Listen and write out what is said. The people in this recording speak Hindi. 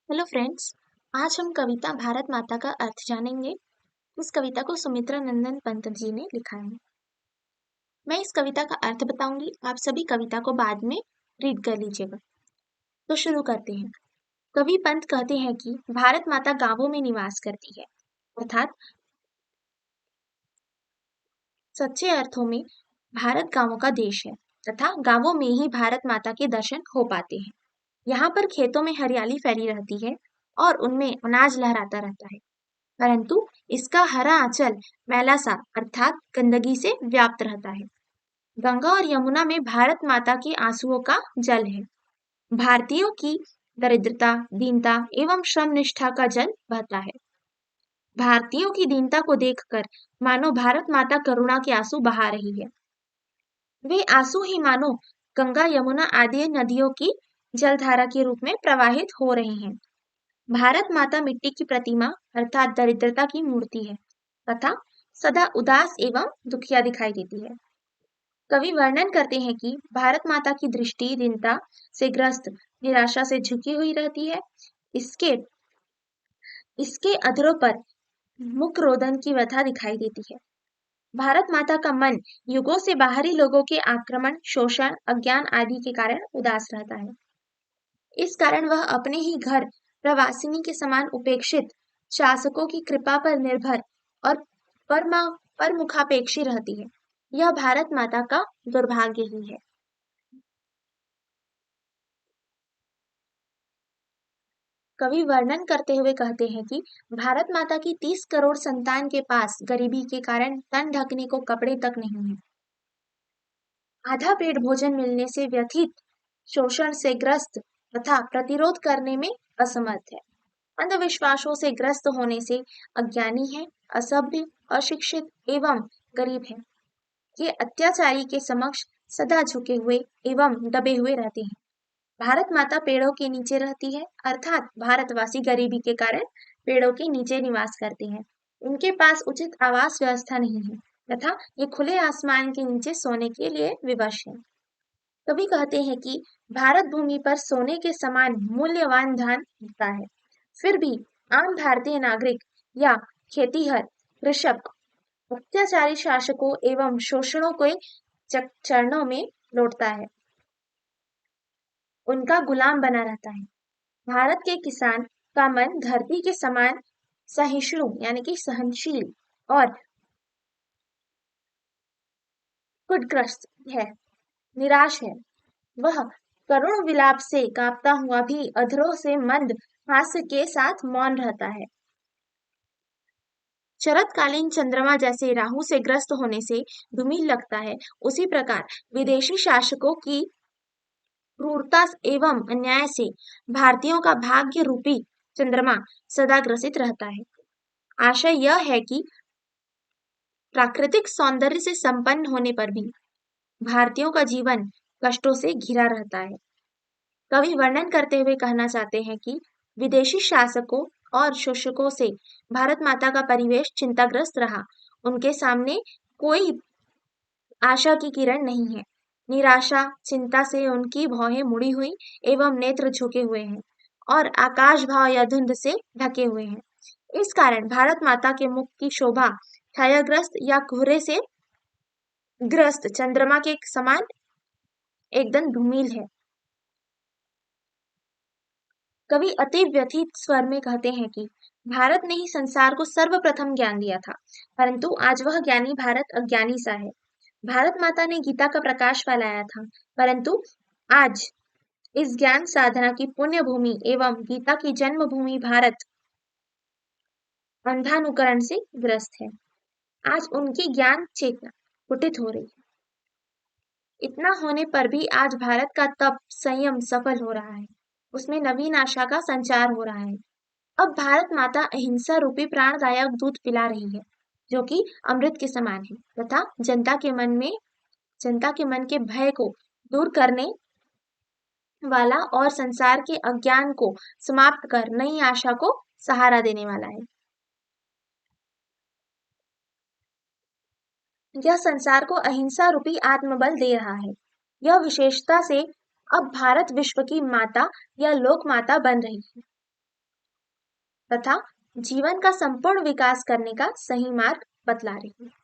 Hello friends. आज हम कविता भारत माता का अर्थ जानेंगे। इस कविता को सुमित्रा नंदन पंत जी ने लिखा है। मैं इस कविता का अर्थ बताऊंगी, आप सभी कविता को बाद में रीड कर लीजिएगा। तो शुरू करते हैं। कवि पंत कहते हैं कि भारत माता गांवों में निवास करती है, अर्थात सच्चे अर्थों में भारत गांवों का देश है तथा गांवों में ही भारत माता के दर्शन हो पाते हैं। यहाँ पर खेतों में हरियाली फैली रहती है और उनमें अनाज लहराता रहता है, परंतु इसका हरा आंचल मैला सा अर्थात गंदगी से व्याप्त रहता है। गंगा और यमुना में भारत माता के आंसुओं का जल है। भारतीयों की दरिद्रता, दीनता एवं श्रम निष्ठा का जल बहता है। भारतीयों की दीनता को देखकर मानो भारत माता करुणा के आंसू बहा रही है। वे आंसू ही मानो गंगा, यमुना आदि नदियों की जलधारा के रूप में प्रवाहित हो रहे हैं। भारत माता मिट्टी की प्रतिमा अर्थात दरिद्रता की मूर्ति है तथा सदा उदास एवं दुखिया दिखाई देती है। कवि वर्णन करते हैं कि भारत माता की दृष्टि दीनता से ग्रस्त, निराशा से झुकी हुई रहती है। इसके इसके अधरों पर मुख रोदन की व्यथा दिखाई देती है। भारत माता का मन युगों से बाहरी लोगों के आक्रमण, शोषण, अज्ञान आदि के कारण उदास रहता है। इस कारण वह अपने ही घर प्रवासिनी के समान उपेक्षित, शासकों की कृपा पर निर्भर और परमा परमुखापेक्षी रहती है। यह भारत माता का दुर्भाग्य ही है। कवि वर्णन करते हुए कहते हैं कि भारत माता की 30 करोड़ संतान के पास गरीबी के कारण तन ढकने को कपड़े तक नहीं है। आधा पेट भोजन मिलने से व्यथित, शोषण से ग्रस्त तथा प्रतिरोध करने में असमर्थ है। अंधविश्वासों से ग्रस्त होने से अज्ञानी है, असभ्य, अशिक्षित एवं गरीब है। ये अत्याचारी के समक्ष सदा झुके हुए एवं दबे हुए रहते हैं। भारत माता पेड़ों के नीचे रहती है, अर्थात भारतवासी गरीबी के कारण पेड़ों के नीचे निवास करते हैं। उनके पास उचित आवास व्यवस्था नहीं है तथा ये खुले आसमान के नीचे सोने के लिए विवश है। कवि कहते हैं कि भारत भूमि पर सोने के समान मूल्यवान धन होता है, फिर भी आम भारतीय नागरिक या खेतीहर कृषक अत्याचारी शासकों एवं शोषणों के चरणों में लौटता है, उनका गुलाम बना रहता है। भारत के किसान का मन धरती के समान सहिष्णु यानी कि सहनशील और कुटग्रस्त है, निराश है। वह करुण विलाप से कांपता हुआ भी अधरों से मंद हास्य के साथ मौन रहता है। शरतकालीन चंद्रमा जैसे राहु से ग्रस्त होने से धूमिल लगता है, उसी प्रकार विदेशी शासकों की क्रूरता एवं अन्याय से भारतीयों का भाग्य रूपी चंद्रमा सदा ग्रसित रहता है। आशय यह है कि प्राकृतिक सौंदर्य से संपन्न होने पर भी भारतीयों का जीवन कष्टों से घिरा रहता है। कवि वर्णन करते हुए कहना चाहते हैं कि विदेशी शासकों और शोषकों से भारत माता का परिवेश चिंताग्रस्त रहा। उनके सामने कोई आशा की किरण नहीं है। निराशा, चिंता से उनकी भौहें मुड़ी हुई एवं नेत्र झुके हुए हैं और आकाश भाव या धुंध से ढके हुए हैं। इस कारण भारत माता के मुख की शोभा छायाग्रस्त या कोहरे से ग्रस्त चंद्रमा के समान एकदम धूमिल है। कवि अति व्यथित स्वर में कहते हैं कि भारत ने ही संसार को सर्वप्रथम ज्ञान दिया था, परंतु आज वह ज्ञानी भारत अज्ञानी सा है। भारत माता ने गीता का प्रकाश फैलाया था, परंतु आज इस ज्ञान साधना की पुण्य भूमि एवं गीता की जन्मभूमि भारत अंधानुकरण से ग्रस्त है। आज उनकी ज्ञान चेतना कुटित हो रही है। इतना होने पर भी आज भारत का तप संयम सफल हो रहा है, उसमें नवीन आशा का संचार हो रहा है। अब भारत माता अहिंसा रूपी प्राणदायक दूध पिला रही है, जो कि अमृत के समान है तथा जनता के मन के भय को दूर करने वाला और संसार के अज्ञान को समाप्त कर नई आशा को सहारा देने वाला है। यह संसार को अहिंसा रूपी आत्मबल दे रहा है। यह विशेषता से अब भारत विश्व की माता या लोक माता बन रही है। तथा जीवन का संपूर्ण विकास करने का सही मार्ग बतला रही है।